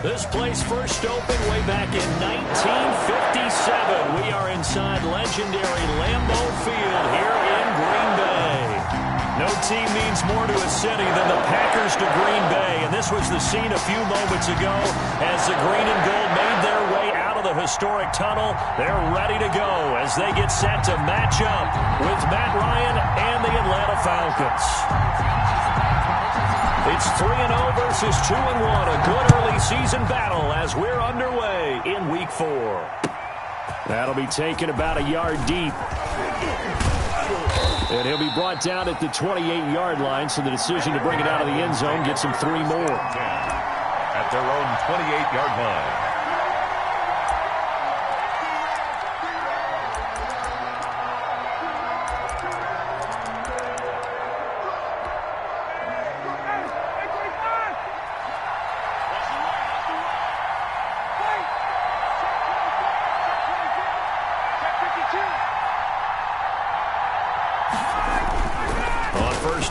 This place first opened way back in 1957. We are inside legendary Lambeau Field here in Green Bay. No team means more to a city than the Packers to Green Bay, and this was the scene a few moments ago as the green and gold made their way out of the historic tunnel. They're ready to go as they get set to match up with Matt Ryan and the Atlanta Falcons. It's 3-0 versus 2-1, a good early season battle as we're underway in Week 4. That'll be taken about a yard deep. And he'll be brought down at the 28-yard line, so the decision to bring it out of the end zone gets him 3 more. At their own 28-yard line.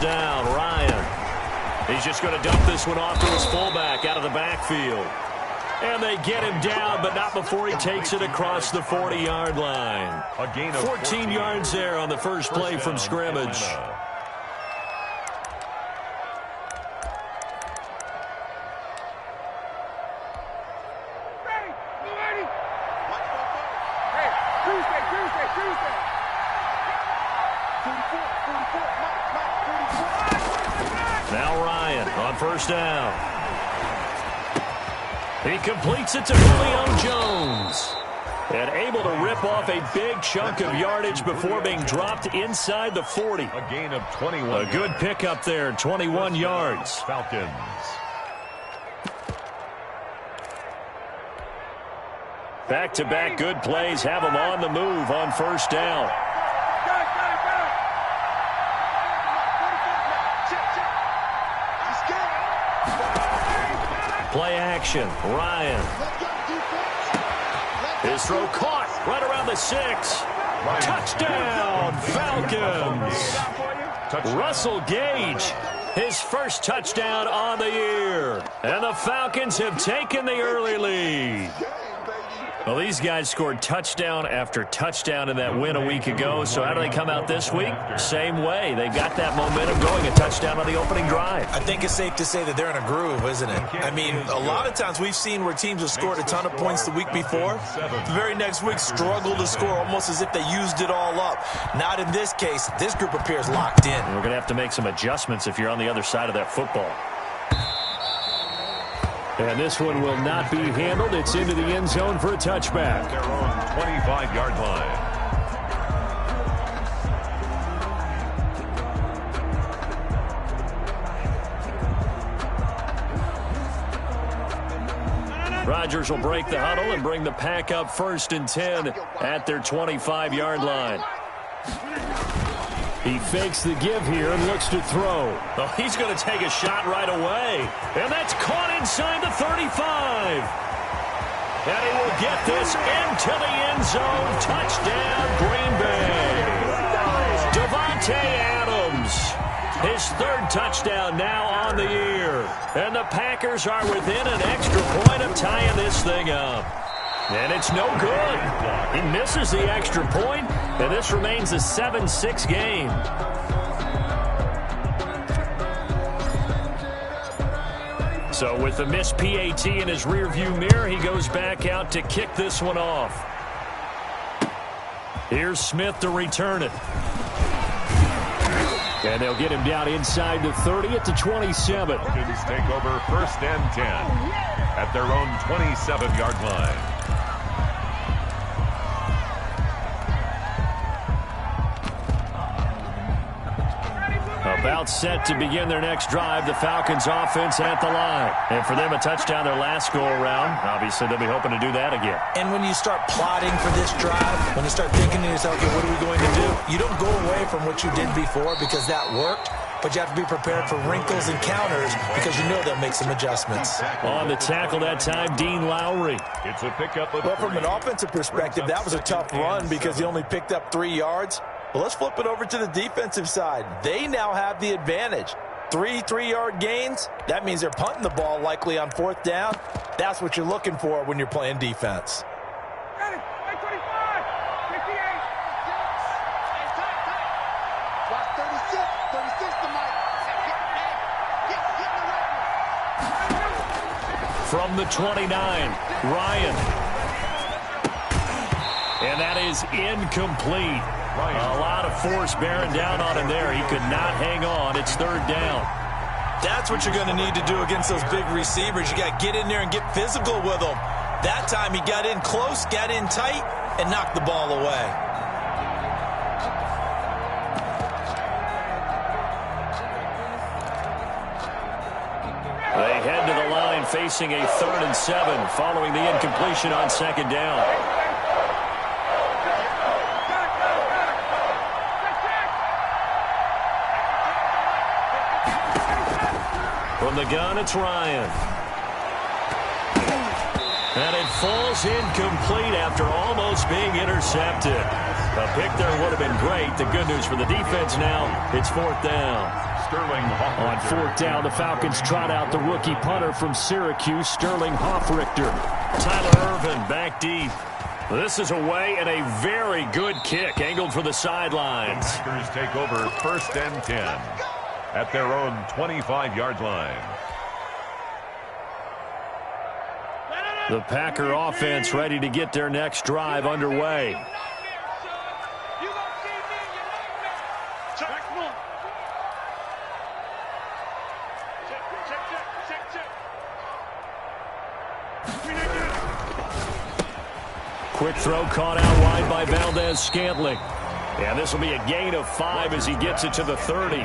Down, Ryan. He's just going to dump this one off to his fullback out of the backfield. And they get him down, but not before he takes it across the 40-yard line. A gain of 14 yards there on the first play from scrimmage. Now Ryan on first down. He completes it to Julio Jones. And able to rip off a big chunk of yardage before being dropped inside the 40. A gain of 21. A good pickup there, 21 yards. Falcons. Back-to-back good plays have them on the move on first down. Play action, Ryan. His throw caught right around the 6. Touchdown, Falcons. Russell Gage, his first touchdown on the year. And the Falcons have taken the early lead. Well, these guys scored touchdown after touchdown in that win a week ago. So how do they come out this week? Same way. They got that momentum going, a touchdown on the opening drive. I think it's safe to say that they're in a groove, isn't it? I mean, a lot of times we've seen where teams have scored a ton of points the week before. The very next week struggle to score almost as if they used it all up. Not in this case. This group appears locked in. And we're going to have to make some adjustments if you're on the other side of that football. And this one will not be handled. It's into the end zone for a touchback. Their own 25-yard line. Rodgers will break the huddle and bring the pack up 1st and 10 at their 25-yard line. He fakes the give here and looks to throw. Oh, he's going to take a shot right away. And that's caught inside the 35. And he will get this into the end zone. Touchdown, Green Bay. Davante Adams. His 3rd touchdown now on the year. And the Packers are within an extra point of tying this thing up. And it's no good. He misses the extra point, and this remains a 7-6 game. So with the missed PAT in his rearview mirror, he goes back out to kick this one off. Here's Smith to return it. And they'll get him down inside the 30 at the 27. Falcons take over 1st and 10 at their own 27-yard line. About set to begin their next drive, the Falcons offense at the line. And for them, a touchdown their last go-around. Obviously, they'll be hoping to do that again. And when you start plotting for this drive, when you start thinking to yourself, okay, what are we going to do? You don't go away from what you did before because that worked. But you have to be prepared for wrinkles and counters because you know they'll make some adjustments. On the tackle that time, Dean Lowry. It's a pickup. Well, from an offensive perspective, that was a tough run because he only picked up 3 yards. Well, let's flip it over to the defensive side. They now have the advantage. 3 3-yard gains. That means they're punting the ball likely on 4th down. That's what you're looking for when you're playing defense. From the 29, Ryan. And that is incomplete. A lot of force bearing down on him there. He could not hang on. It's third down. That's what you're going to need to do against those big receivers. You got to get in there and get physical with them. That time he got in close, got in tight, and knocked the ball away. They head to the line facing a 3rd and 7 following the incompletion on 2nd down. From the gun, it's Ryan. And it falls incomplete after almost being intercepted. A pick there would have been great. The good news for the defense now, it's 4th down. On 4th down, the Falcons trot out the rookie punter from Syracuse, Sterling Hoffrichter. Tyler Ervin back deep. This is away and a very good kick angled for the sidelines. The Packers take over 1st and 10 at their own 25-yard line. The Packer offense ready to get their next drive underway. Quick throw caught out wide by Valdez-Scantling. And this will be a gain of 5 as he gets it to the 30.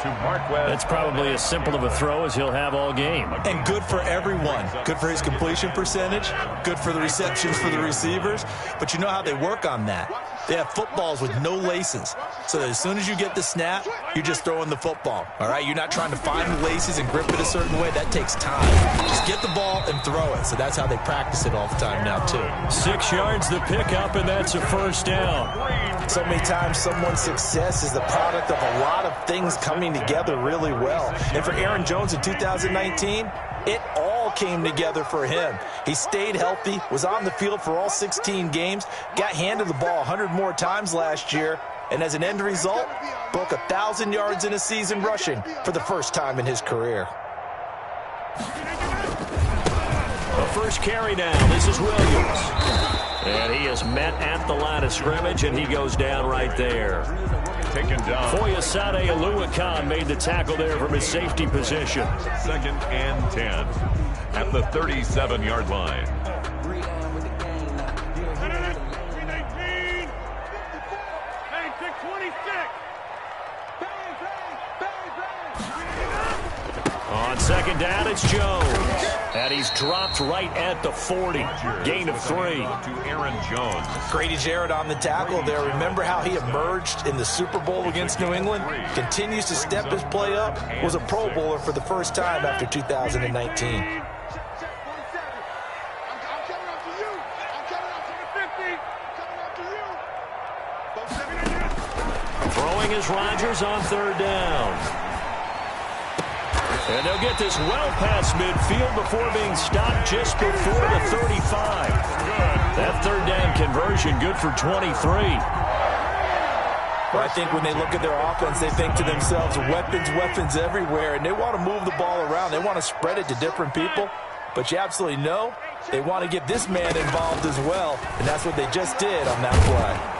That's probably as simple of a throw as he'll have all game. And good for everyone. Good for his completion percentage. Good for the receptions for the receivers. But you know how they work on that. They have footballs with no laces. So that as soon as you get the snap, you're just throwing the football. All right? You're not trying to find the laces and grip it a certain way. That takes time. Just get the ball and throw it. So that's how they practice it all the time now, too. 6 yards the pickup, and that's a 1st down. So many times someone's success is the product of a lot of things coming together really well. And for Aaron Jones in 2019, it all came together for him. He stayed healthy, was on the field for all 16 games, got handed the ball 100 more times last year, and as an end result, broke 1,000 yards in a season rushing for the first time in his career. The first carry down. This is Williams. And he is met at the line of scrimmage, and he goes down right there. Taken down. Foyesade Oluwakan made the tackle there from his safety position. 2nd and 10 at the 37-yard line. On 2nd down, it's Jones. And he's dropped right at the 40. Gain of 3. To Aaron Jones. Grady Jarrett on the tackle there. Remember how he emerged in the Super Bowl against New England? Continues to step his play up. Was a Pro Bowler for the first time after 2019. Throwing is Rodgers on 3rd down. And they'll get this well past midfield before being stopped just before the 35. That 3rd down conversion good for 23. Well, I think when they look at their offense, they think to themselves, weapons everywhere, and they want to move the ball around. They want to spread it to different people. But you absolutely know they want to get this man involved as well, and that's what they just did on that play.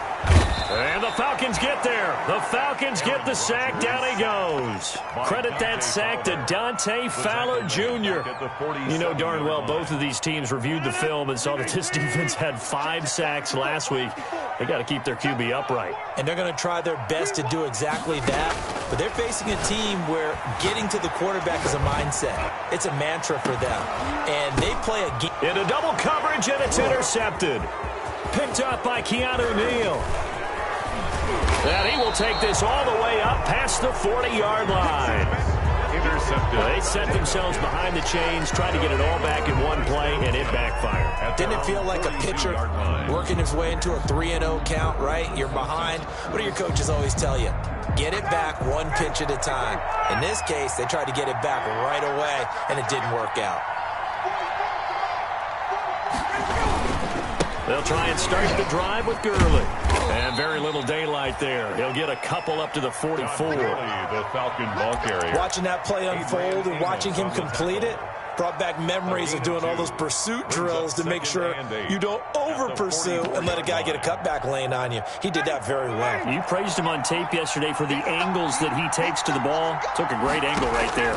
And the Falcons get there. The Falcons get the sack. Down he goes. Credit that sack to Dante Fowler Jr. You know darn well both of these teams reviewed the film and saw that this defense had 5 sacks last week. They got to keep their QB upright. And they're going to try their best to do exactly that. But they're facing a team where getting to the quarterback is a mindset. It's a mantra for them. And they play a game. Into double coverage, and it's intercepted. Picked up by Keanu Neal. And he will take this all the way up past the 40-yard line. Intercepted. They set themselves behind the chains, tried to get it all back in one play, and it backfired. Didn't it feel like a pitcher working his way into a 3-0 count, right? You're behind. What do your coaches always tell you? Get it back one pitch at a time. In this case, they tried to get it back right away, and it didn't work out. They'll try and start the drive with Gurley. And very little daylight there. He'll get a couple up to the 44. The Falcon ball carrier. Watching that play unfold and watching him complete it brought back memories of doing all those pursuit drills to make sure you don't over-pursue and let a guy get a cutback lane on you. He did that very well. You praised him on tape yesterday for the angles that he takes to the ball. Took a great angle right there.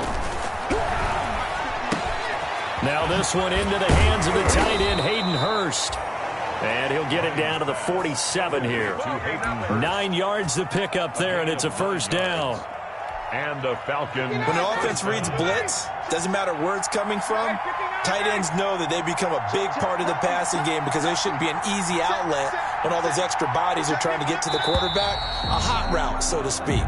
Now this one into the hands of the tight end, Hayden Hurst. And he'll get it down to the 47 here. 9 yards to pick up there, and it's a first down. And the Falcons. When the offense reads blitz, doesn't matter where it's coming from, tight ends know that they become a big part of the passing game because they shouldn't be an easy outlet when all those extra bodies are trying to get to the quarterback. A hot route, so to speak.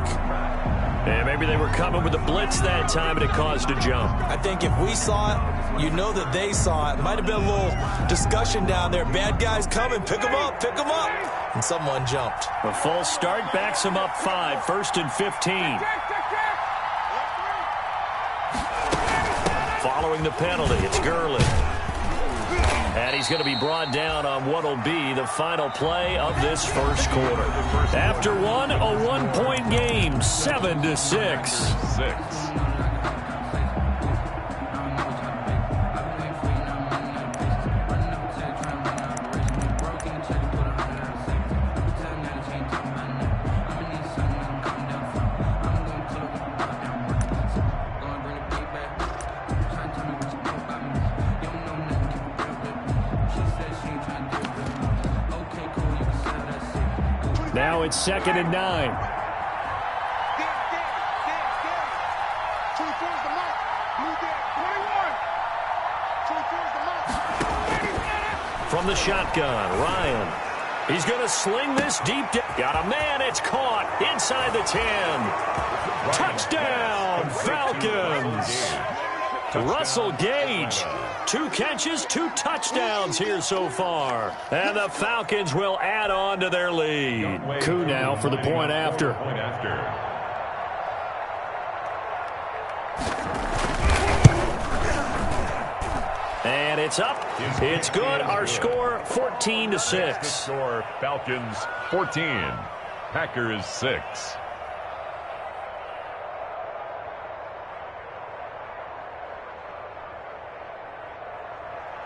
And maybe they were coming with a blitz that time, and it caused a jump. I think if we saw it, you know that they saw it. Might have been a little discussion down there. Bad guys coming, pick them up, pick them up. And someone jumped. A false start backs him up 5, 1st and 15. Following the penalty, it's Gurley. And he's going to be brought down on what will be the final play of this first quarter. After one, a 1-point game, 7-6. 6. Now it's 2nd and 9. From the shotgun, Ryan. He's going to sling this deep. Got a man. It's caught inside the 10. Touchdown, Falcons. Russell Gage. 2 catches, 2 touchdowns here so far. And the Falcons will add on to their lead. Koo now for the point after. And it's up. It's good. Our score 14-6. Score Falcons 14, Packers 6.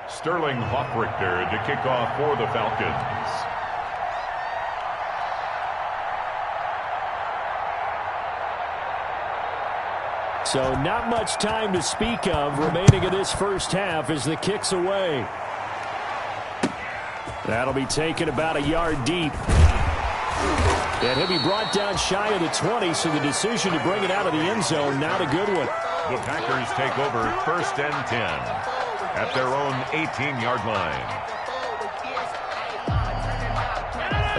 Sterling Hoffrichter to kick off for the Falcons. So not much time to speak of remaining in this first half as the kick's away. That'll be taken about a yard deep. And he'll be brought down shy of the 20, so the decision to bring it out of the end zone, not a good one. The Packers take over 1st and 10. At their own 18-yard line.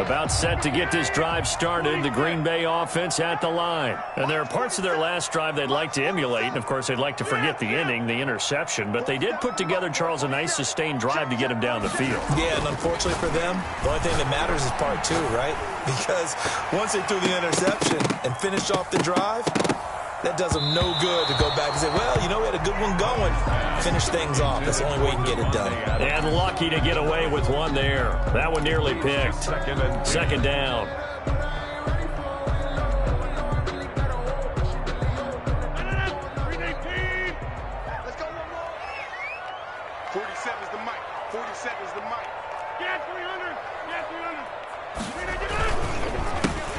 About set to get this drive started, the Green Bay offense at the line. And there are parts of their last drive they'd like to emulate. And, of course, they'd like to forget the ending, the interception. But they did put together, Charles, a nice sustained drive to get him down the field. Yeah, and unfortunately for them, the only thing that matters is part 2, right? Because once they threw the interception and finished off the drive, that does them no good to go back and say, well, you know, we had a good one going. Finish things off. That's the only way you can get it done. And lucky to get away with one there. That one nearly picked. 2nd down. Let's go. 47 is the mic. 47 is the mic. Yeah, 300. Yeah, 300.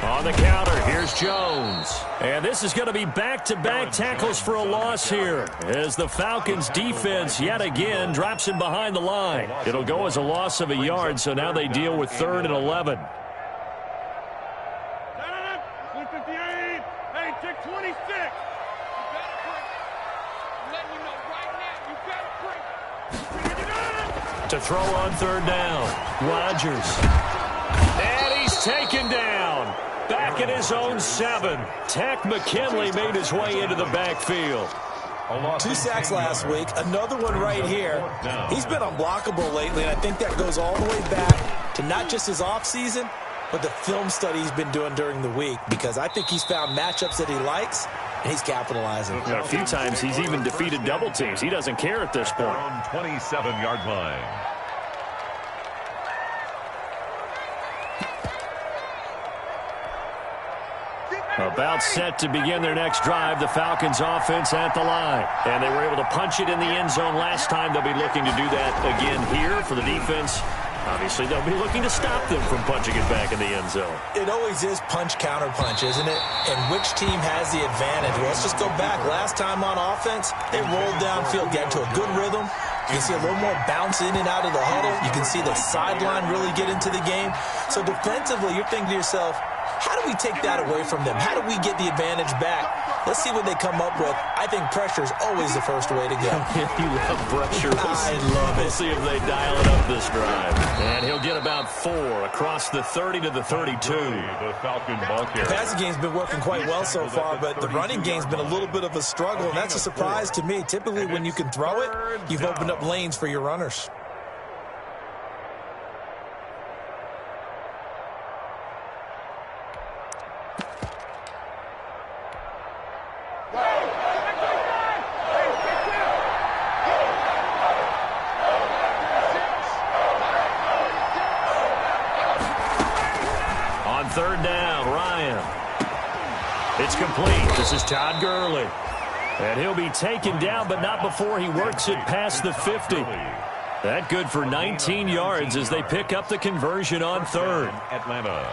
On the counter, here's Jones. And this is going to be back-to-back tackles for a loss here as the Falcons defense yet again drops him behind the line. It'll go as a loss of a yard, so now they deal with 3rd and 11. 158. Hey, check 26. To throw on 3rd down, Rodgers. And he's taken down. Back at his own 7. Takk McKinley made his way into the backfield. 2 sacks last week, another one right here. He's been unblockable lately, and I think that goes all the way back to not just his offseason, but the film study he's been doing during the week, because I think he's found matchups that he likes, and he's capitalizing. A few times he's even defeated double teams. He doesn't care at this point. 27-yard line. About set to begin their next drive, the Falcons offense at the line. And they were able to punch it in the end zone last time. They'll be looking to do that again here for the defense. Obviously, they'll be looking to stop them from punching it back in the end zone. It always is punch-counter-punch, isn't it? And which team has the advantage? Well, let's just go back. Last time on offense, they rolled downfield, got into a good rhythm. You can see a little more bounce in and out of the huddle. You can see the sideline really get into the game. So defensively, you're thinking to yourself, how do we take that away from them? How do we get the advantage back? Let's see what they come up with. I think pressure is always the first way to go. You love pressure. I love it. We'll see if they dial it up this drive. And he'll get about 4 across the 30 to the 32. The Falcon ball carrier. The passing game's been working quite well so far, but the running game's been a little bit of a struggle, and that's a surprise to me. Typically, when you can throw it, you've opened up lanes for your runners. Third down, Ryan. It's complete. This is Todd Gurley. And he'll be taken down, but not before he works it past the 50. That good for 19 yards as they pick up the conversion on third. Atlanta.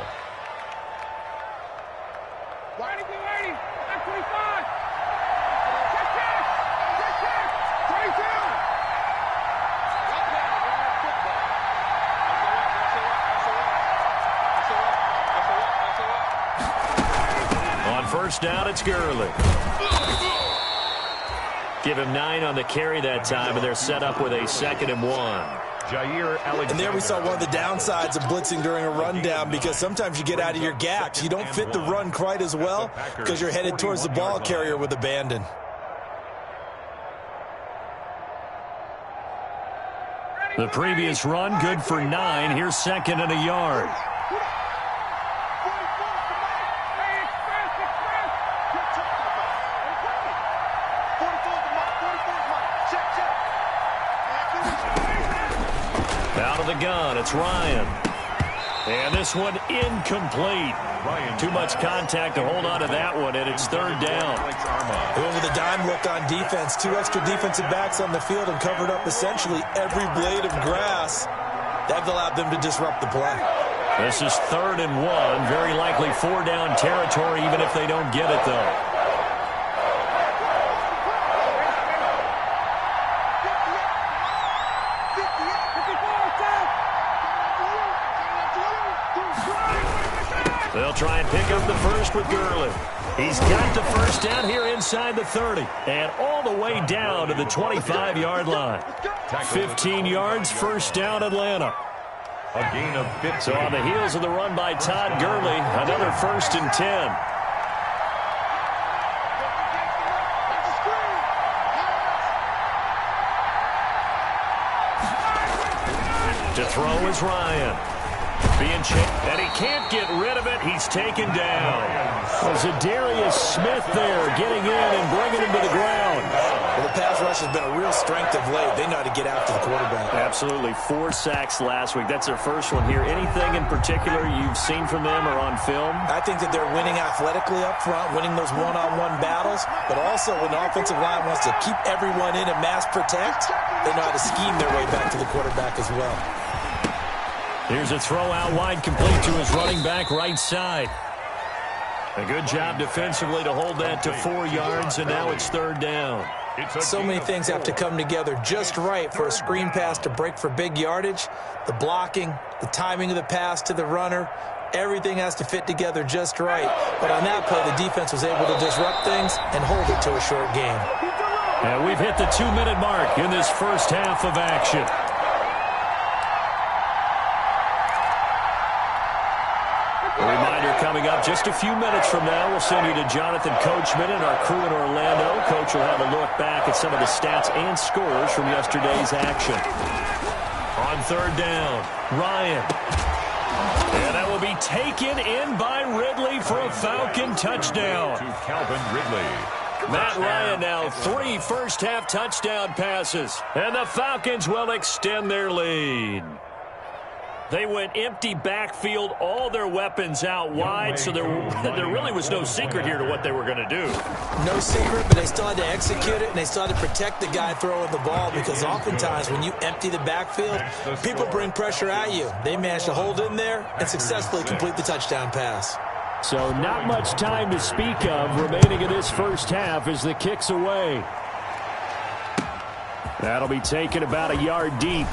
First down, it's Gurley. Give him 9 on the carry that time, and they're set up with a 2nd and 1. Jair Alexander. And there we saw one of the downsides of blitzing during a rundown, because sometimes you get out of your gaps. You don't fit the run quite as well because you're headed towards the ball carrier with abandon. The previous run, good for 9. Here's 2nd and a yard. Out of the gun, it's Ryan. And this one incomplete. Too much contact to hold on to that one, and it's third down. They went with a dime look on defense. 2 extra defensive backs on the field and covered up essentially every blade of grass. That allowed them to disrupt the play. This is 3rd and 1. Very likely 4-down territory, even if they don't get it, though. They'll try and pick up the first with Gurley. He's got the first down here inside the 30 and all the way down to the 25-yard line. 15 yards, first down, Atlanta. A gain of 15. So on the heels of the run by Todd Gurley, another 1st and 10. To throw is Ryan. Being checked, and he can't get rid of it. He's taken down. Zadarius Smith there getting in and bringing him to the ground. Well, the pass rush has been a real strength of late. They know how to get after the quarterback. Absolutely. 4 sacks last week. That's their first one here. Anything in particular you've seen from them or on film? I think that they're winning athletically up front, winning those one-on-one battles, but also when the offensive line wants to keep everyone in and mass protect, they know how to scheme their way back to the quarterback as well. Here's a throw out wide, complete to his running back right side. A good job defensively to hold that to 4 yards, and now it's 3rd down. So many things have to come together just right for a screen pass to break for big yardage. The blocking, the timing of the pass to the runner, everything has to fit together just right. But on that play, the defense was able to disrupt things and hold it to a short game. And we've hit the 2-minute mark in this first half of action. A reminder coming up just a few minutes from now, we'll send you to Jonathan Coachman and our crew in Orlando. Coach will have a look back at some of the stats and scores from yesterday's action. On 3rd down, Ryan. And that will be taken in by Ridley for a Falcon touchdown. To Calvin Ridley. Matt Ryan now 3 first-half touchdown passes. And the Falcons will extend their lead. They went empty backfield, all their weapons out wide, so there really was no secret here to what they were going to do. No secret, but they still had to execute it, and they still had to protect the guy throwing the ball, because oftentimes when you empty the backfield, people bring pressure at you. They managed to hold in there and successfully complete the touchdown pass. So not much time to speak of remaining in this first half as the kick's away. That'll be taken about a yard deep.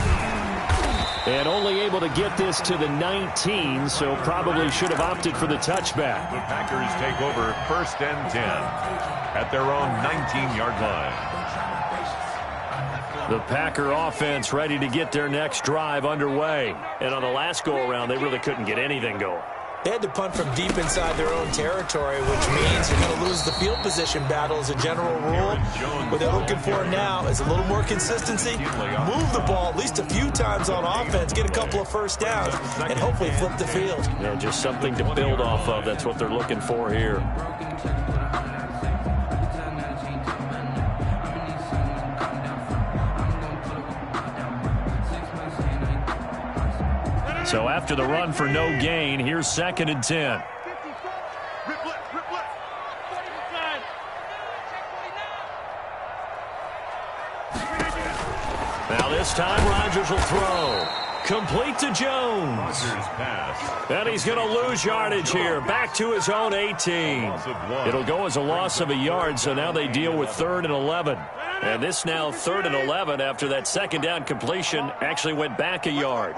And only able to get this to the 19, so probably should have opted for the touchback. The Packers take over 1st and 10 at their own 19-yard line. The Packer offense ready to get their next drive underway. And on the last go-around, they really couldn't get anything going. They had to punt from deep inside their own territory, which means you're going to lose the field position battle as a general rule. What they're looking for now is a little more consistency, move the ball at least a few times on offense, get a couple of first downs, and hopefully flip the field. Yeah, just something to build off of. That's what they're looking for here. So after the run for no gain, here's 2nd and 10. Now this time Rodgers will throw. Complete to Jones. And he's going to lose yardage here. Back to his own 18. It'll go as a loss of a yard, so now they deal with 3rd and 11. And this now 3rd and 11 after that 2nd down completion actually went back a yard.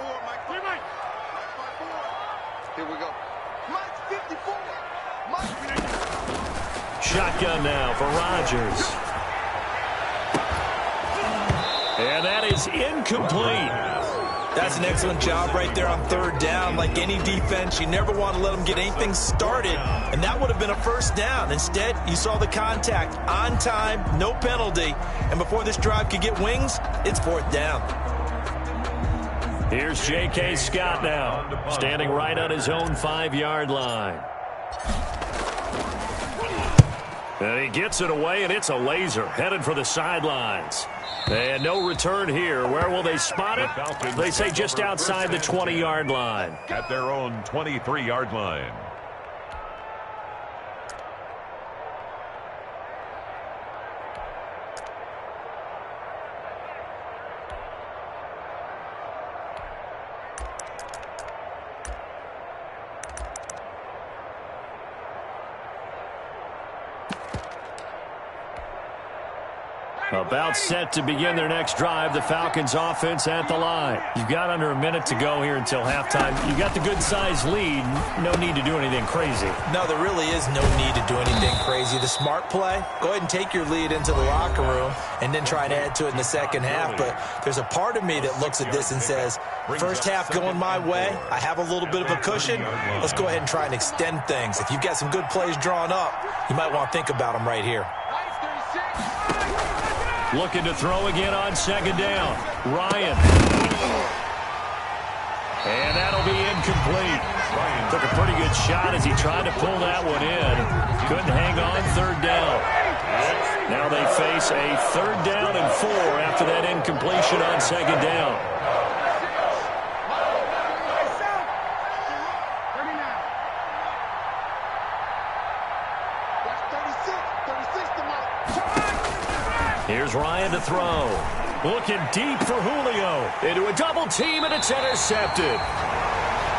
Here we go. Mike's 54. Shotgun now for Rodgers. And that is incomplete. That's an excellent job right there on 3rd down. Like any defense, you never want to let them get anything started, and that would have been a 1st down. Instead, you saw the contact on time, no penalty, and before this drive could get wings, it's 4th down. Here's J.K. Scott now, standing right on his own 5-yard line. And he gets it away, and it's a laser, headed for the sidelines. And no return here. Where will they spot it? They say just outside the 20-yard line. At their own 23-yard line. About set to begin their next drive, the Falcons offense at the line. You've got under a minute to go here until halftime. You got the good-sized lead. No need to do anything crazy. No, there really is no need to do anything crazy. The smart play, go ahead and take your lead into the locker room and then try and add to it in the second half. But there's a part of me that looks at this and says, first half going my way, I have a little bit of a cushion. Let's go ahead and try and extend things. If you've got some good plays drawn up, you might want to think about them right here. Looking to throw again on 2nd down. Ryan. And that'll be incomplete. Took a pretty good shot as he tried to pull that one in. Couldn't hang on 3rd down. Now they face a 3rd down and 4 after that incompletion on 2nd down. Here's Ryan to throw. Looking deep for Julio. Into a double team, and it's intercepted.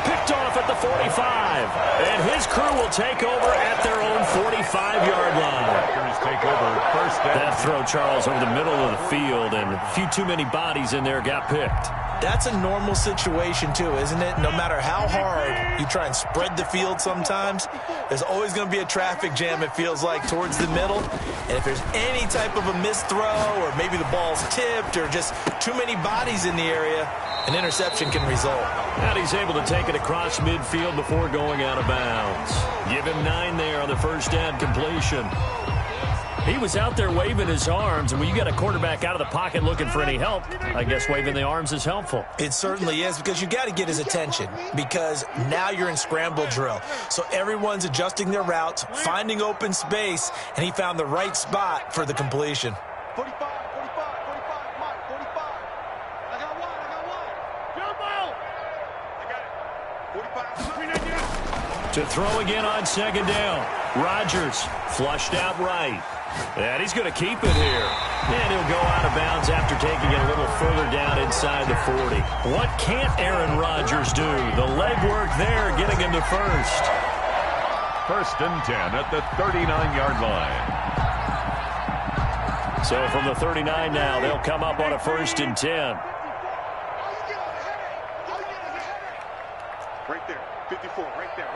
Picked off at the 45. And his crew will take over at their own 45-yard line. Take over 1st down. That throw, Charles, over the middle of the field, and a few too many bodies in there got picked. That's a normal situation, too, isn't it? No matter how hard you try and spread the field sometimes, there's always going to be a traffic jam, it feels like, towards the middle. And if there's any type of a missed throw, or maybe the ball's tipped, or just too many bodies in the area, an interception can result. And he's able to take it across midfield before going out of bounds. Give him 9 there on the 1st down completion. He was out there waving his arms, and when you got a quarterback out of the pocket looking for any help, I guess waving the arms is helpful. It certainly is, because you got to get his attention, because now you're in scramble drill. So everyone's adjusting their routes, finding open space, and he found the right spot for the completion. 45, 45, 45, Mike, 45. I got one. Jump out. I got To throw again on second down. Rodgers flushed out right. And he's going to keep it here. And he'll go out of bounds after taking it a little further down inside the 40. What can't Aaron Rodgers do? The legwork there getting him to first. First and 10 at the 39-yard line. So from the 39 now, they'll come up on a first and 10. Right there, 54, right there,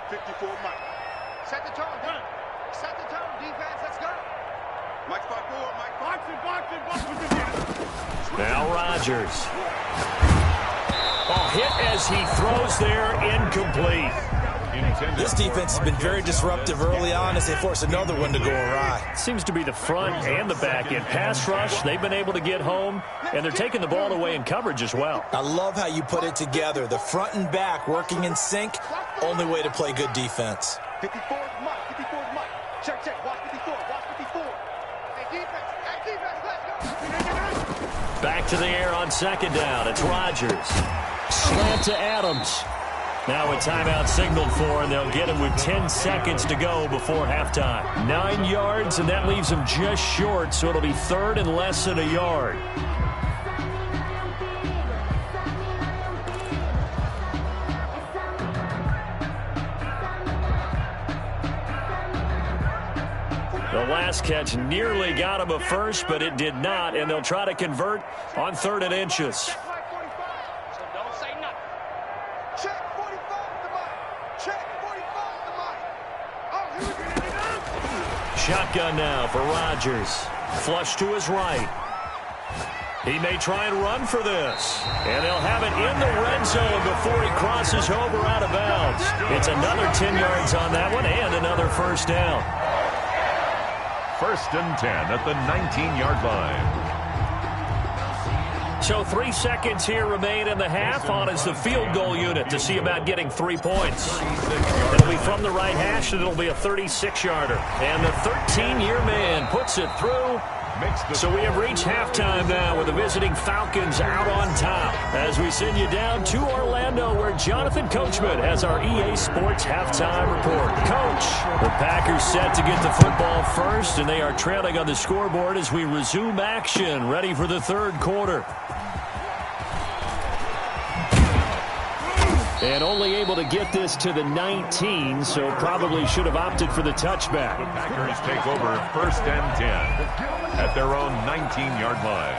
54, Mike. Set the tone, run. Set the tone, defense, let's go. Mike 5-4, Mike. Box it. Now Rodgers. Oh, hit as he throws there, incomplete. This defense has been very disruptive early on as they force another one to go awry. Seems to be the front and the back end. Pass rush, they've been able to get home, and they're taking the ball away in coverage as well. I love how you put it together. The front and back working in sync, only way to play good defense. 54 is Mike. Check. Watch 54. Hey, defense, let's go. Back to the air on second down. It's Rodgers. Slant to Adams. Now a timeout signaled for, and they'll get him with 10 seconds to go before halftime. 9 yards, and that leaves him just short, so it'll be third and less than a yard. The last catch nearly got him a first, but it did not, and they'll try to convert on 3rd and inches. So don't say nothing. Check 45 to Mike. Check 45 to Mike. Oh, here we go. Shotgun now for Rodgers. Flush to his right. He may try and run for this. And they'll have it in the red zone before he crosses over out of bounds. It's another 10 yards on that one and another first down. First and 10 at the 19-yard line. So 3 seconds here remain in the half. On is the field goal unit to see about getting 3 points. It'll be from the right hash, and it'll be a 36-yarder. And the 13-year man puts it through. So we have reached halftime now with the visiting Falcons out on top. As we send you down to Orlando, where Jonathan Coachman has our EA Sports halftime report. Coach, the Packers set to get the football first, and they are trailing on the scoreboard as we resume action, ready for the 3rd quarter. And only able to get this to the 19, so probably should have opted for the touchback. The Packers take over first and 10 at their own 19-yard line.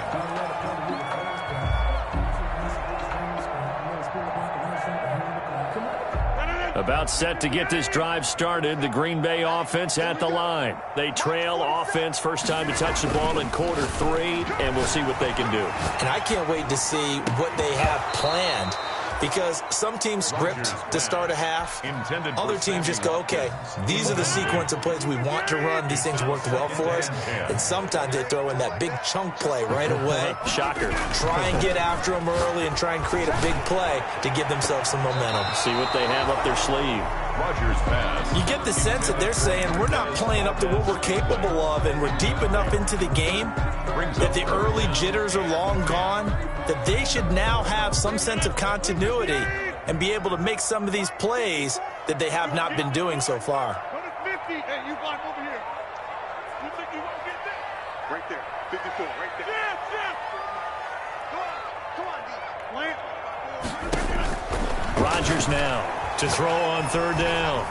About set to get this drive started, the Green Bay offense at the line. They trail offense, first time to touch the ball in quarter 3, and we'll see what they can do. And I can't wait to see what they have planned. Because some teams script to start a half. Other teams just go, okay, these are the sequence of plays we want to run. These things worked well for us. And sometimes they throw in that big chunk play right away. Shocker. Try and get after them early and try and create a big play to give themselves some momentum. See what they have up their sleeve. Rodgers pass. You get the sense that they're saying we're not playing up to what we're capable of, and we're deep enough into the game that the early jitters are long gone, that they should now have some sense of continuity and be able to make some of these plays that they have not been doing so far. 50. Hey, you block over here. You think you won't get that? Right there. 54, right there. Yes. Come on, D. Rodgers now to throw on 3rd down.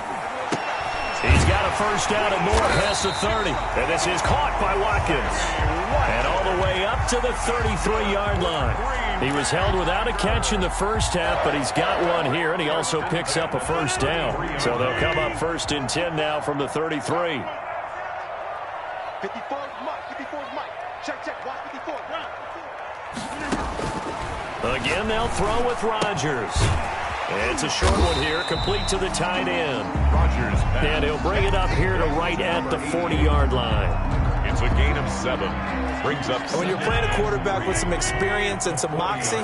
He's got a first down and more past the 30. And this is caught by Watkins. And all the way up to the 33-yard line. He was held without a catch in the first half, but he's got one here, and he also picks up a first down. So they'll come up first and 10 now from the 33. 54 is Mike. Check. Watch 54. Run. Again, they'll throw with Rodgers. It's a short one here, complete to the tight end. Rodgers pass. And he'll bring it up here to right at the 40-yard line. It's a gain of 7. Brings up. When you're playing a quarterback with some experience and some moxie,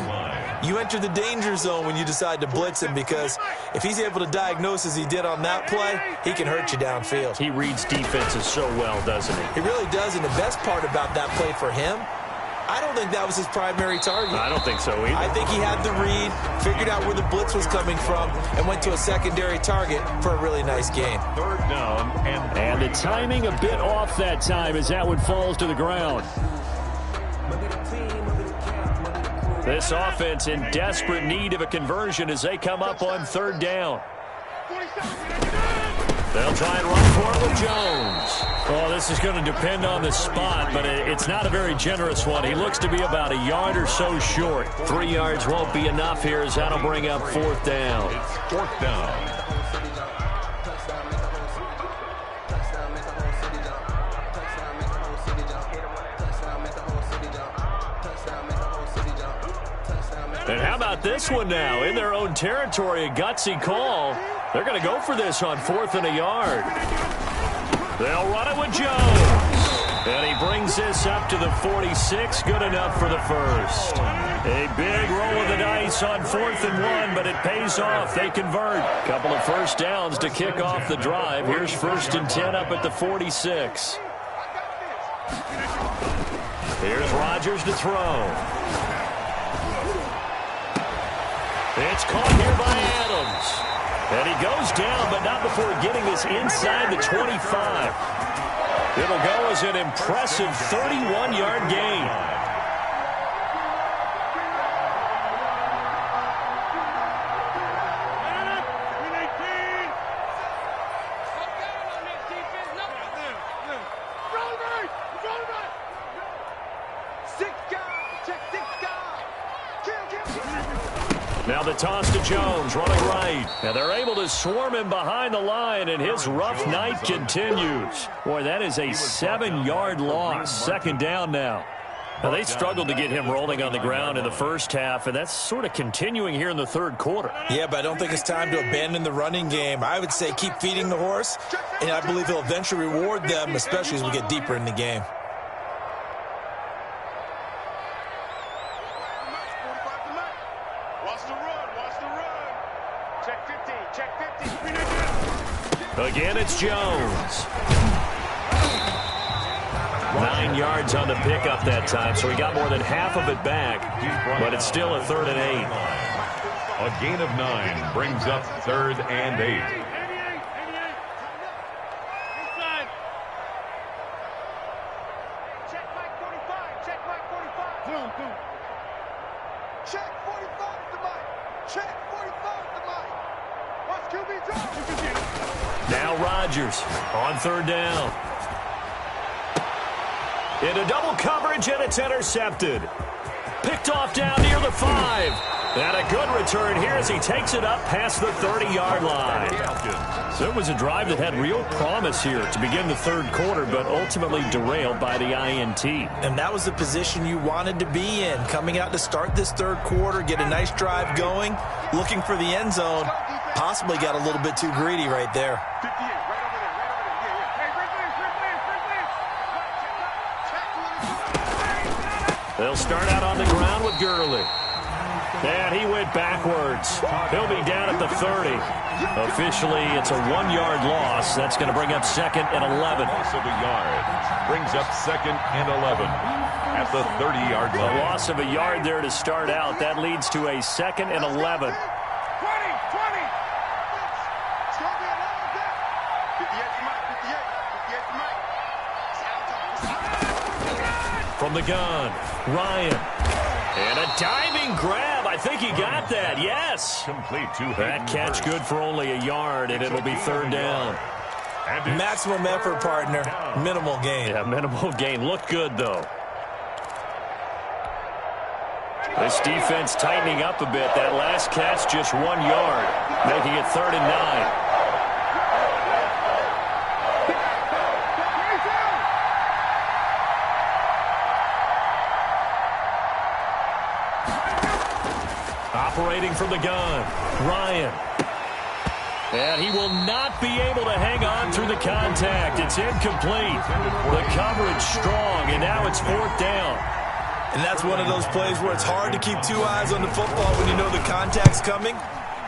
you enter the danger zone when you decide to blitz him, because if he's able to diagnose as he did on that play, he can hurt you downfield. He reads defenses so well, doesn't he? He really does, and the best part about that play for him I don't think that was his primary target. I don't think so either. I think he had the read, figured out where the blitz was coming from, and went to a secondary target for a really nice gain. Third down and the timing a bit off that time as that one falls to the ground. This offense in desperate need of a conversion as they come up on third down. They'll try and run for it with Jones. Oh, this is going to depend on the spot, but it's not a very generous one. He looks to be about a yard or so short. 3 yards won't be enough here as that'll bring up fourth down. It's fourth down. And how about this one now? In their own territory, a gutsy call. They're going to go for this on 4th and a yard. They'll run it with Jones. And he brings this up to the 46. Good enough for the first. A big roll of the dice on 4th and 1, but it pays off. They convert. Couple of first downs to kick off the drive. Here's 1st and 10 up at the 46. Here's Rodgers to throw. It's caught here by Adams. And he goes down, but not before getting this inside the 25. It'll go as an impressive 31-yard gain. Now the toss to Jones, running right. And they're able to swarm him behind the line, and his rough night continues. Boy, that is a 7-yard loss. 2nd down now. Now, they struggled to get him rolling on the ground in the first half, and that's sort of continuing here in the 3rd quarter. Yeah, but I don't think it's time to abandon the running game. I would say keep feeding the horse, and I believe he'll eventually reward them, especially as we get deeper in the game. Again, it's Jones. 9 yards on the pickup that time, so he got more than half of it back, but it's still a 3rd and 8. A gain of 9 brings up 3rd and 8. Check Mike 45. Check Mike 45. Check 45 to Mike. Check 45 to Mike. Watch QB drop. Now Rodgers on 3rd down. Into double coverage, and it's intercepted. Picked off down near the 5. And a good return here as he takes it up past the 30-yard line. So it was a drive that had real promise here to begin the 3rd quarter, but ultimately derailed by the INT. And that was the position you wanted to be in. Coming out to start this 3rd quarter, get a nice drive going, looking for the end zone. Possibly got a little bit too greedy right there. 58, right over there, right over there. Yeah. Hey, right there. They'll start out on the ground with Gurley. And he went backwards. He'll be down at the 30. Officially, it's a 1-yard loss. That's going to bring up 2nd and 11. Loss of a yard brings up 2nd and 11 at the 30-yard line. A loss of a yard there to start out. That leads to a 2nd and 11. 20. It's going to be a long day. 58 to Mike. 58 to Mike. From the gun, Ryan. And a diving grab. I think he got that. Yes. Complete to That catch good for only a yard, and it'll be 3rd down. Maximum effort, partner. Minimal gain. Yeah, minimal gain. Looked good, though. This defense tightening up a bit. That last catch just 1 yard, making it 3rd and 9. Operating from the gun, Ryan. And he will not be able to hang on through the contact. It's incomplete. The coverage strong, and now it's 4th down. And that's one of those plays where it's hard to keep 2 eyes on the football when you know the contact's coming,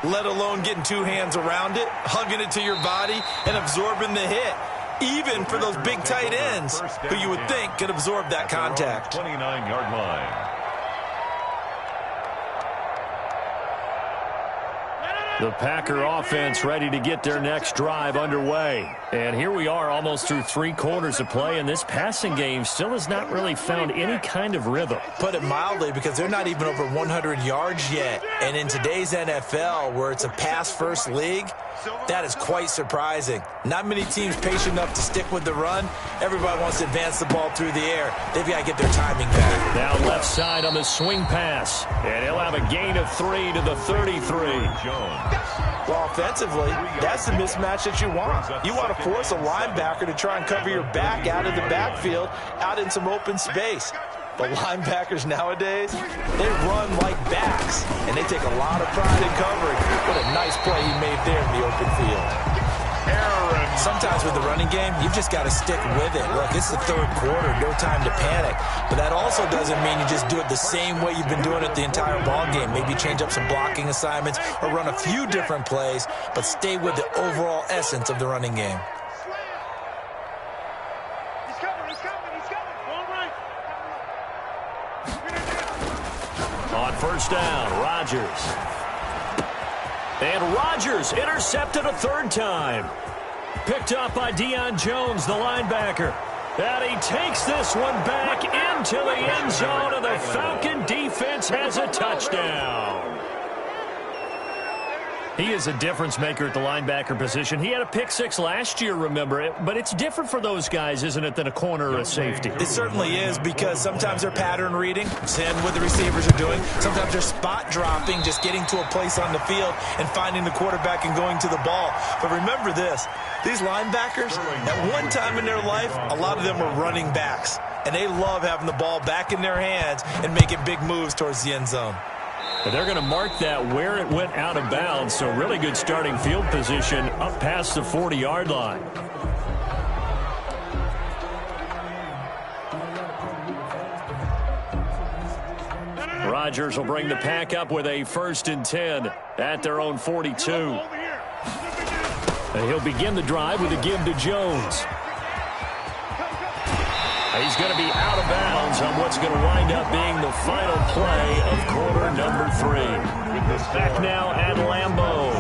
let alone getting 2 hands around it, hugging it to your body, and absorbing the hit. even for those big tight ends who you would think could absorb that contact. 29-yard line. The Packer offense ready to get their next drive underway. And here we are almost through 3 quarters of play, and this passing game still has not really found any kind of rhythm. Put it mildly, because they're not even over 100 yards yet. And in today's NFL, where it's a pass-first league, that is quite surprising. Not many teams patient enough to stick with the run. Everybody wants to advance the ball through the air. They've got to get their timing back. Now left side on the swing pass. And he'll have a gain of 3 to the 33. Well, offensively, that's the mismatch that you want. You want to force a linebacker to try and cover your back out of the backfield, out in some open space. But linebackers nowadays, they run like backs, and they take a lot of pride in covering. What a nice play he made there in the open field. Sometimes with the running game, you've just got to stick with it. Look, it's the third quarter, no time to panic. But that also doesn't mean you just do it the same way you've been doing it the entire ball game. Maybe change up some blocking assignments or run a few different plays, but stay with the overall essence of the running game. On first down, Rodgers. And Rodgers intercepted a 3rd time. Picked up by Deion Jones, the linebacker. And he takes this one back into the end zone, and the Falcon defense has a touchdown. He is a difference maker at the linebacker position. He had a pick 6 last year, remember it, but it's different for those guys, isn't it, than a corner or a safety? It certainly is, because sometimes they're pattern reading, seeing what the receivers are doing. Sometimes they're spot dropping, just getting to a place on the field and finding the quarterback and going to the ball. But remember this, these linebackers, at one time in their life, a lot of them were running backs, and they love having the ball back in their hands and making big moves towards the end zone. And they're going to mark that where it went out of bounds, so really good starting field position up past the 40-yard line. Rodgers will bring the pack up with a 1st and 10 at their own 42. And he'll begin the drive with a give to Jones. He's going to be out of bounds on what's going to wind up being the final play of quarter number 3. Back now at Lambeau.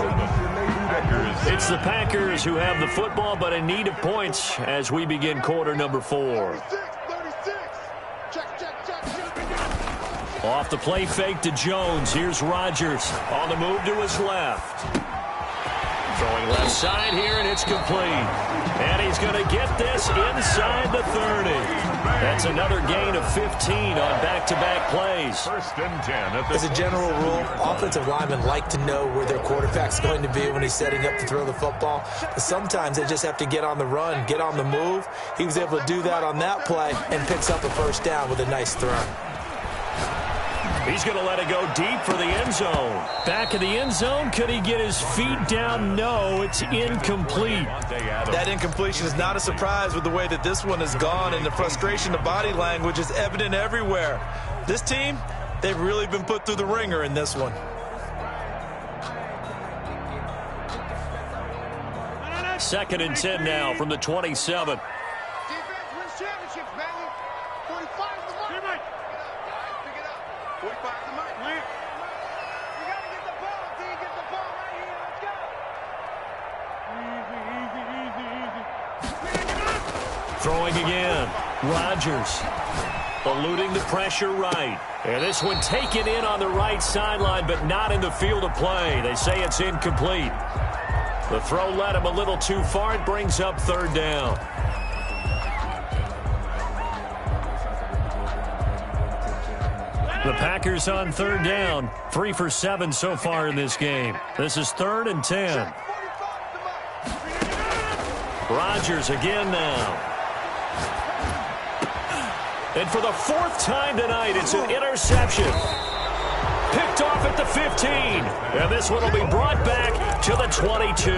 It's the Packers who have the football, but in need of points as we begin quarter number 4. Off the play fake to Jones. Here's Rodgers on the move to his left. Throwing left side here, and it's complete. And he's going to get this inside the 30. That's another gain of 15 on back-to-back plays. 1st and 10. As a general rule, offensive linemen like to know where their quarterback's going to be when he's setting up to throw the football. But sometimes they just have to get on the run, get on the move. He was able to do that on that play and picks up a 1st down with a nice throw. He's going to let it go deep for the end zone. Back of the end zone, could he get his feet down? No, it's incomplete. That incompletion is not a surprise with the way that this one has gone, and the frustration of body language is evident everywhere. This team, they've really been put through the ringer in this one. 2nd and 10 now from the 27. Throwing again. Rodgers eluding the pressure right. And this one taken in on the right sideline, but not in the field of play. They say it's incomplete. The throw led him a little too far. It brings up 3rd down. The Packers on 3rd down. 3 for 7 so far in this game. This is 3rd and 10. Rodgers again now. And for the 4th time tonight, it's an interception. Picked off at the 15. And this one will be brought back to the 22.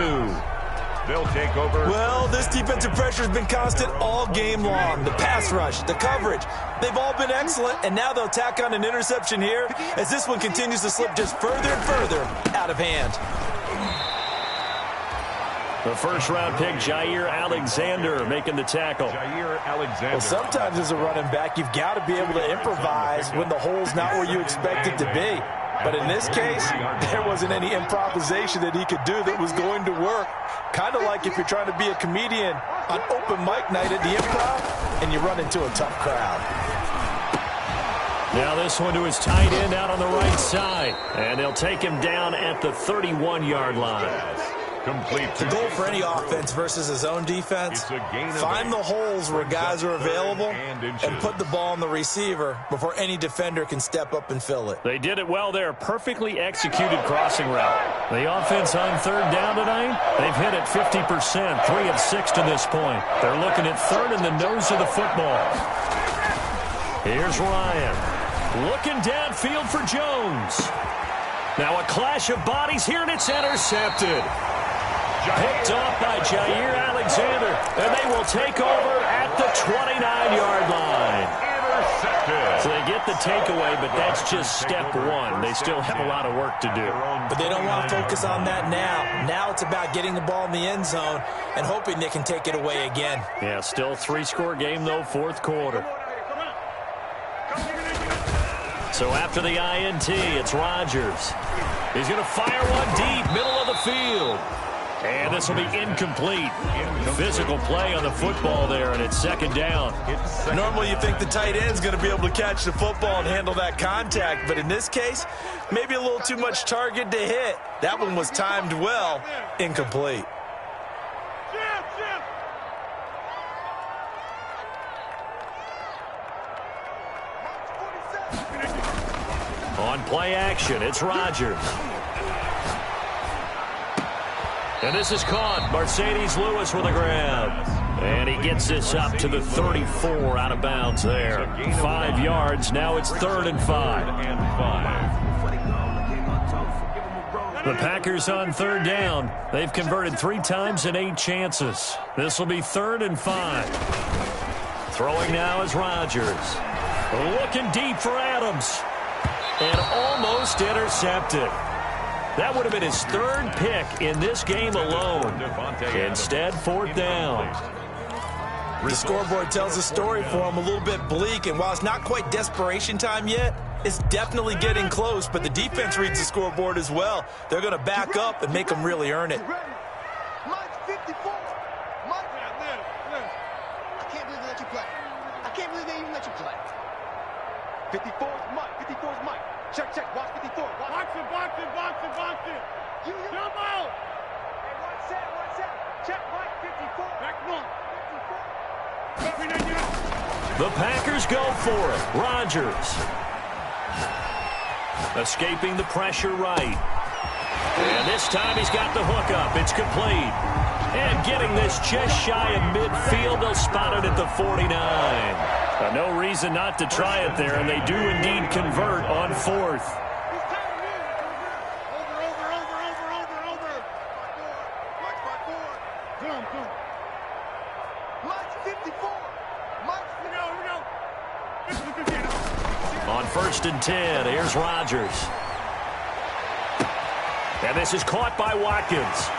They'll take over. Well, this defensive pressure has been constant all game long. The pass rush, the coverage, they've all been excellent, and now they'll tack on an interception here as this one continues to slip just further and further out of hand. The first-round pick, Jair Alexander, making the tackle. Jair Alexander. Well, sometimes as a running back, you've got to be able to improvise when the hole's not where you expect it to be. But in this case, there wasn't any improvisation that he could do that was going to work. Kind of like if you're trying to be a comedian on open mic night at the Improv and you run into a tough crowd. Now this one to his tight end out on the right side. And they'll take him down at the 31-yard line. Complete. The goal for any offense versus his own defense, find the holes where guys are available and put the ball on the receiver before any defender can step up and fill it. They did it well there. Perfectly executed crossing route. The offense on third down tonight, they've hit it 50%, 3 of 6 to this point. They're looking at third in the nose of the football. Here's Ryan. Looking downfield for Jones. Now a clash of bodies here, and it's intercepted. Picked off by Jair Alexander, and they will take over at the 29-yard line. Intercepted. So they get the takeaway, but that's just step one. They still have a lot of work to do. But they don't want to focus on that now. Now it's about getting the ball in the end zone and hoping they can take it away again. Yeah, still 3-score game, though, fourth quarter. So after the INT, it's Rodgers. He's going to fire one deep, middle of the field. And this will be incomplete. Physical play on the football there, and it's second down. Normally you think the tight end's going to be able to catch the football and handle that contact, but in this case, maybe a little too much target to hit. That one was timed well, incomplete. On play action, it's Rodgers. And this is caught. Mercedes Lewis with a grab. And he gets this up to the 34 out of bounds there. 5 yards. Now it's 3rd and 5. The Packers on third down. They've converted 3 times in 8 chances. This will be 3rd and 5. Throwing now is Rodgers. Looking deep for Adams. And almost intercepted. That would have been his 3rd pick in this game alone. Instead, 4th down. The scoreboard tells a story for him, a little bit bleak, and while it's not quite desperation time yet, it's definitely getting close, but the defense reads the scoreboard as well. They're going to back up and make them really earn it. Mike 54. Mike. I can't believe they let you play. I can't believe they even let you play. 54 is Mike. 54 is Mike. Check. Watch 54. Box it. You jump out. Hey, one set. Check Mike 54. Back one. 54. The Packers go for it. Rodgers. Escaping the pressure right. And this time he's got the hook up. It's complete. And getting this just shy of midfield. They'll spot it at the 49. No reason not to try it there, and they do indeed convert on 4th. On 1st and 10, here's Rodgers. And this is caught by Watkins.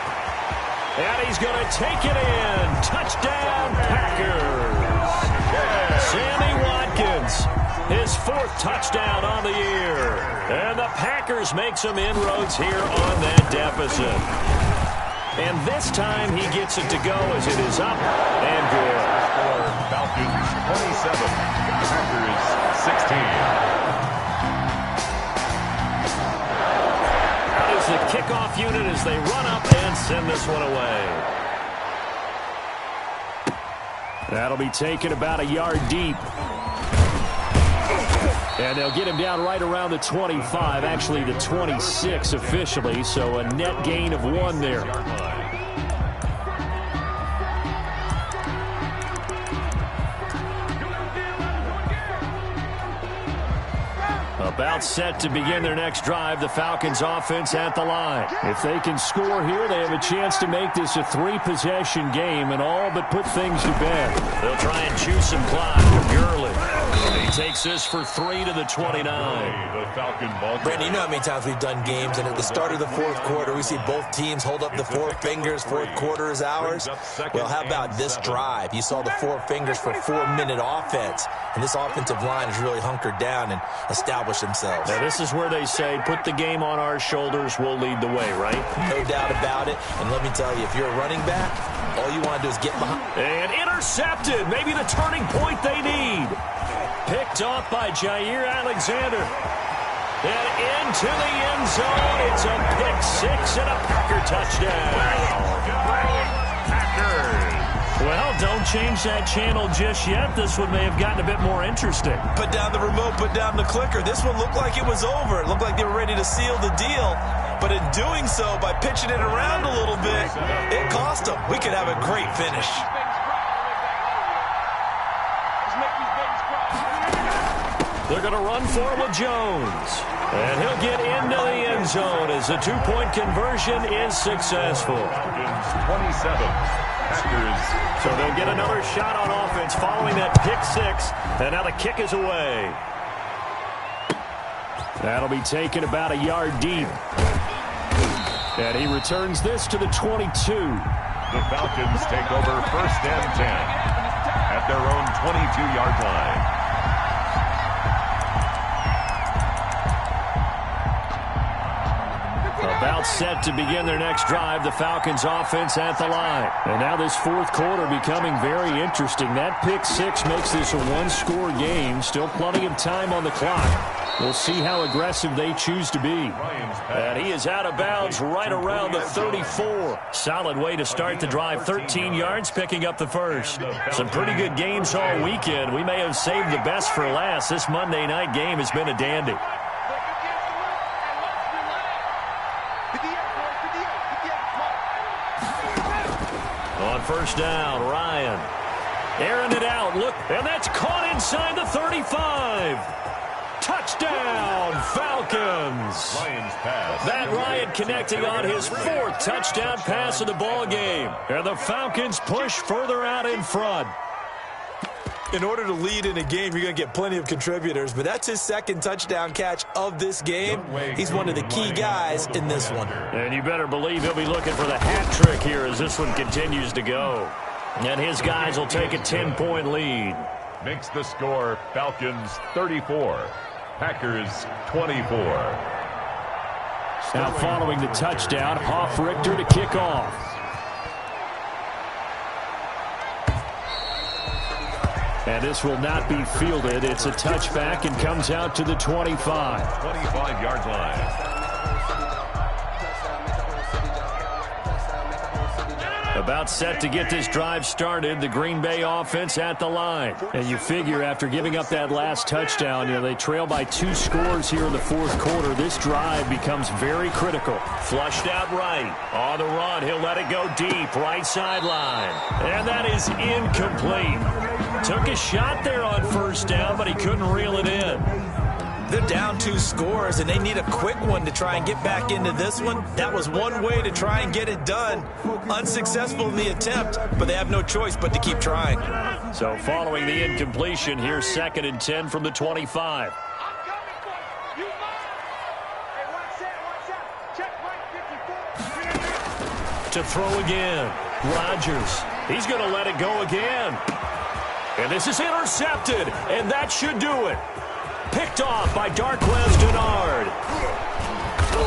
And he's going to take it in. Touchdown, Packers. Sammy Watkins, his 4th touchdown on the year. And the Packers make some inroads here on that deficit. And this time he gets it to go as it is up and good. Falcons 27, Packers 16. Out is the kickoff unit as they run up and send this one away. That'll be taken about a yard deep. And they'll get him down right around the 25, actually the 26 officially, so a net gain of 1 there. About set to begin their next drive, the Falcons offense at the line. If they can score here, they have a chance to make this a 3-possession game and all but put things to bed. They'll try and chew some clock from Gurley. He takes this for 3 to the 29. Brandon, you know how many times we've done games, and at the start of the fourth quarter, we see both teams hold up the four fingers, fourth quarter is ours. Well, how about this drive? You saw the four fingers for 4-minute offense, and this offensive line has really hunkered down and established themselves. Now, this is where they say, put the game on our shoulders, we'll lead the way, right? No doubt about it, and let me tell you, if you're a running back, all you want to do is get behind. And intercepted, maybe the turning point they need. Picked off by Jair Alexander. And into the end zone. It's a pick-6 and a Packer touchdown. Well, don't change that channel just yet. This one may have gotten a bit more interesting. Put down the remote, put down the clicker. This one looked like it was over. It looked like they were ready to seal the deal. But in doing so, by pitching it around a little bit, it cost them. We could have a great finish. They're going to run for it with Jones. And he'll get into the end zone as the two-point conversion is successful. 27. Packers. So they'll get another shot on offense following that pick-6. And now the kick is away. That'll be taken about a yard deep. And he returns this to the 22. The Falcons take over 1st and 10 at their own 22-yard line. About set to begin their next drive, the Falcons offense at the line. And now this fourth quarter becoming very interesting. That pick-6 makes this a one-score game. Still plenty of time on the clock. We'll see how aggressive they choose to be. And he is out of bounds right around the 34. Solid way to start the drive. 13 yards, picking up the first. Some pretty good games all weekend. We may have saved the best for last. This Monday night game has been a dandy. On first down, Ryan. Airing it out. Look, and that's caught inside the 35. Touchdown, Falcons. That Ryan connecting on his 4th touchdown pass of the ball game. And the Falcons push further out in front. In order to lead in a game, you're going to get plenty of contributors, but that's his 2nd touchdown catch of this game. He's one of the key guys in this one. And you better believe he'll be looking for the hat trick here as this one continues to go. And his guys will take a 10-point lead. Makes the score Falcons 34, Packers 24. Now following the touchdown, Hofrichter to kick off. And this will not be fielded. It's a touchback and comes out to the 25. 25-yard line. About set to get this drive started, the Green Bay offense at the line. And you figure after giving up that last touchdown, they trail by 2 scores here in the fourth quarter. This drive becomes very critical. Flushed out right. On the run, he'll let it go deep, right sideline. And that is incomplete. Took a shot there on first down, but he couldn't reel it in. They're down 2 scores, and they need a quick one to try and get back into this one. That was one way to try and get it done. Unsuccessful in the attempt, but they have no choice but to keep trying. So following the incompletion, here's 2nd and 10 from the 25. To throw again. Rodgers. He's going to let it go again. And this is intercepted, and that should do it. Picked off by Darqueze Dennard.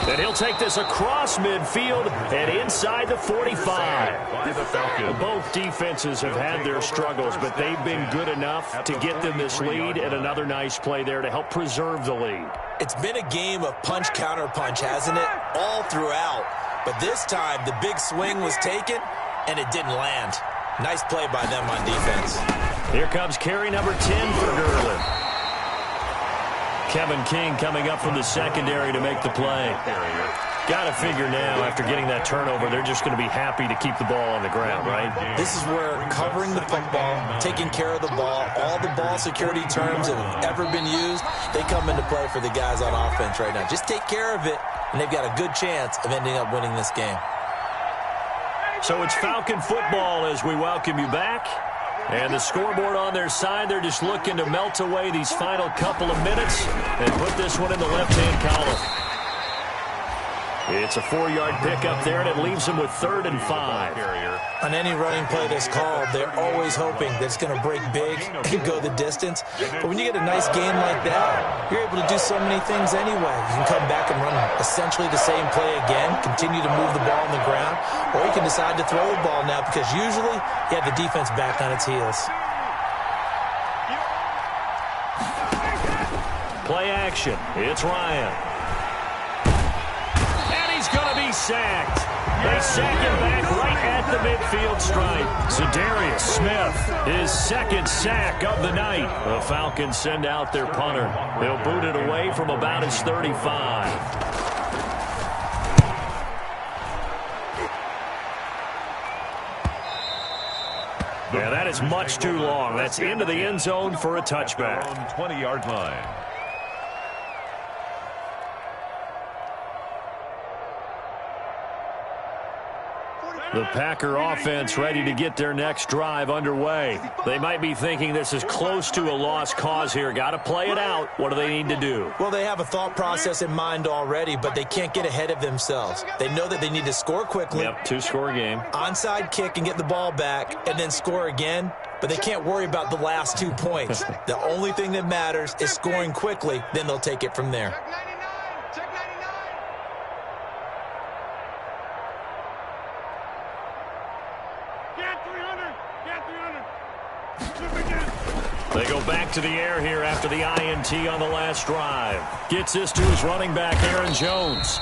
And he'll take this across midfield and inside the 45. Both defenses have had their struggles, but they've been good enough to get them this lead, and another nice play there to help preserve the lead. It's been a game of punch-counter-punch, hasn't it? All throughout. But this time, the big swing was taken, and it didn't land. Nice play by them on defense. Here comes carry number 10 for Derlin. Kevin King coming up from the secondary to make the play. Got to figure now, after getting that turnover, they're just going to be happy to keep the ball on the ground, right? This is where covering the football, taking care of the ball, all the ball security terms that have ever been used, they come into play for the guys on offense right now. Just take care of it, and they've got a good chance of ending up winning this game. So it's Falcon football as we welcome you back. And the scoreboard on their side, they're just looking to melt away these final couple of minutes and put this one in the left-hand column. It's a 4-yard pickup there, and it leaves them with 3rd and 5. On any running play that's called, they're always hoping that it's going to break big and go the distance. But when you get a nice game like that, you're able to do so many things anyway. You can come back and run essentially the same play again, continue to move the ball on the ground, or you can decide to throw the ball now because usually you have the defense back on its heels. Play action. It's Ryan. He's going to be sacked. They sack him back right at the midfield stripe. Za'Darius Smith, his 2nd sack of the night. The Falcons send out their punter. They'll boot it away from about his 35. Yeah, that is much too long. That's into the end zone for a touchback. 20-yard line. The Packer offense ready to get their next drive underway. They might be thinking this is close to a lost cause here. Got to play it out. What do they need to do? Well, they have a thought process in mind already, but they can't get ahead of themselves. They know that they need to score quickly. Yep, 2-score game. Onside kick and get the ball back and then score again, but they can't worry about the last 2 points. The only thing that matters is scoring quickly, then they'll take it from there. They go back to the air here after the INT on the last drive. Gets this to his running back, Aaron Jones.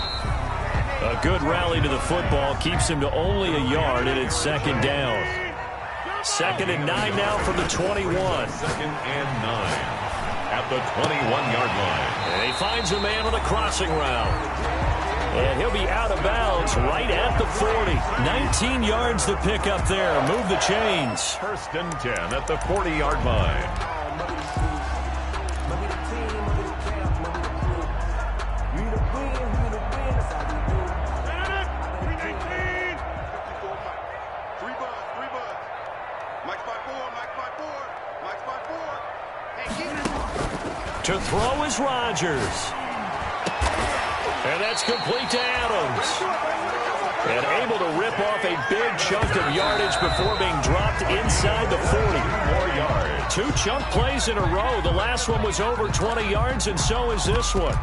A good rally to the football keeps him to only a yard, and it's 2nd down. 2nd and 9 now from the 21. 2nd and 9 at the 21-yard line. And he finds a man on the crossing route. And he'll be out of bounds right at the 40. 19 yards to pick up there. Move the chains. 1st and 10 at the 40-yard line. To throw is Rodgers. And that's complete to Adams. And able to rip off a big chunk of yardage before being dropped inside the 40. 4 yards. 2 chunk plays in a row. The last one was over 20 yards, and so is this one.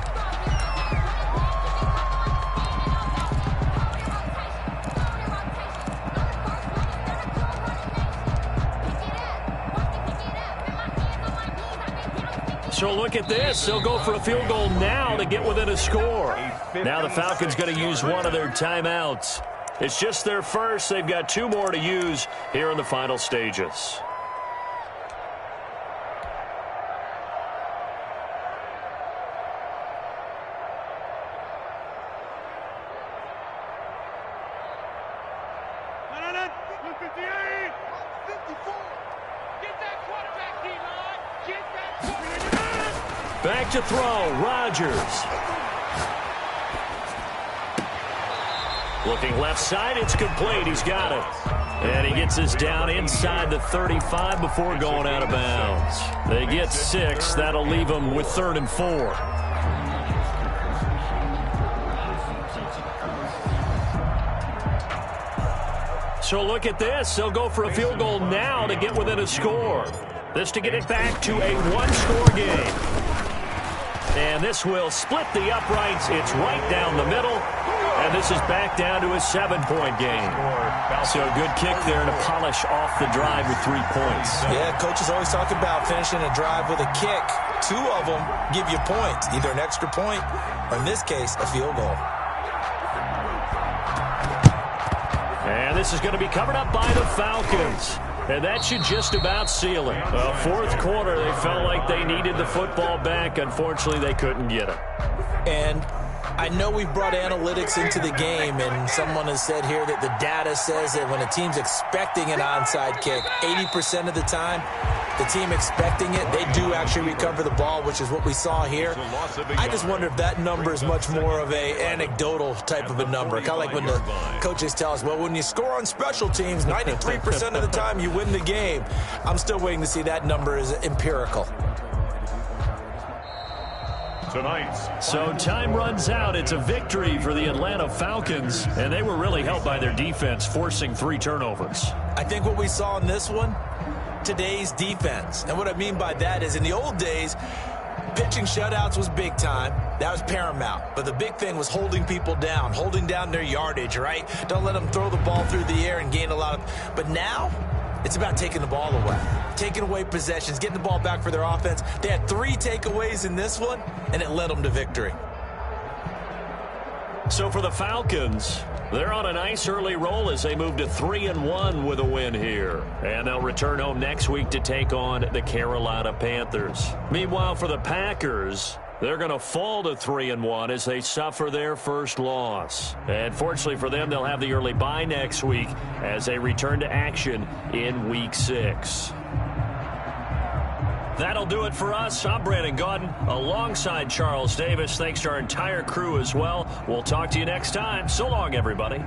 So look at this. They'll go for a field goal now to get within a score. Now the Falcons going to use one of their timeouts. It's just their first. They've got 2 more to use here in the final stages. Back to throw, Rodgers. Looking left side, it's complete. He's got it. And he gets us down inside the 35 before going out of bounds. They get 6. That'll leave them with 3rd and 4. So look at this. They'll go for a field goal now to get within a score. This to get it back to a 1-score game. And this will split the uprights. It's right down the middle. And this is back down to a 7-point game. So a good kick there to polish off the drive with 3 points. Yeah, coaches always talk about finishing a drive with a kick. 2 of them give you points, either an extra point or, in this case, a field goal. And this is going to be covered up by the Falcons. And that should just about seal it. 4th quarter, they felt like they needed the football back. Unfortunately, they couldn't get it. And I know we've brought analytics into the game, and someone has said here that the data says that when a team's expecting an onside kick, 80% of the time, the team expecting it, they do actually recover the ball, which is what we saw here. I just wonder if that number is much more of a anecdotal type of a number. Kind of like when the coaches tell us, well, when you score on special teams, 93% of the time you win the game. I'm still waiting to see that number is empirical. So time runs out. It's a victory for the Atlanta Falcons, and they were really helped by their defense, forcing 3 turnovers. I think what we saw in this one, today's defense. And what I mean by that is in the old days, pitching shutouts was big time. That was paramount. But the big thing was holding people down, holding down their yardage, right? Don't let them throw the ball through the air and gain a lot of... But now, it's about taking the ball away, taking away possessions, getting the ball back for their offense. They had 3 takeaways in this one, and it led them to victory. So for the Falcons, they're on a nice early roll as they move to 3-1 with a win here. And they'll return home next week to take on the Carolina Panthers. Meanwhile, for the Packers, they're going to fall to 3-1 as they suffer their first loss. And fortunately for them, they'll have the early bye next week as they return to action in Week 6. That'll do it for us. I'm Brandon Gaudin alongside Charles Davis. Thanks to our entire crew as well. We'll talk to you next time. So long, everybody.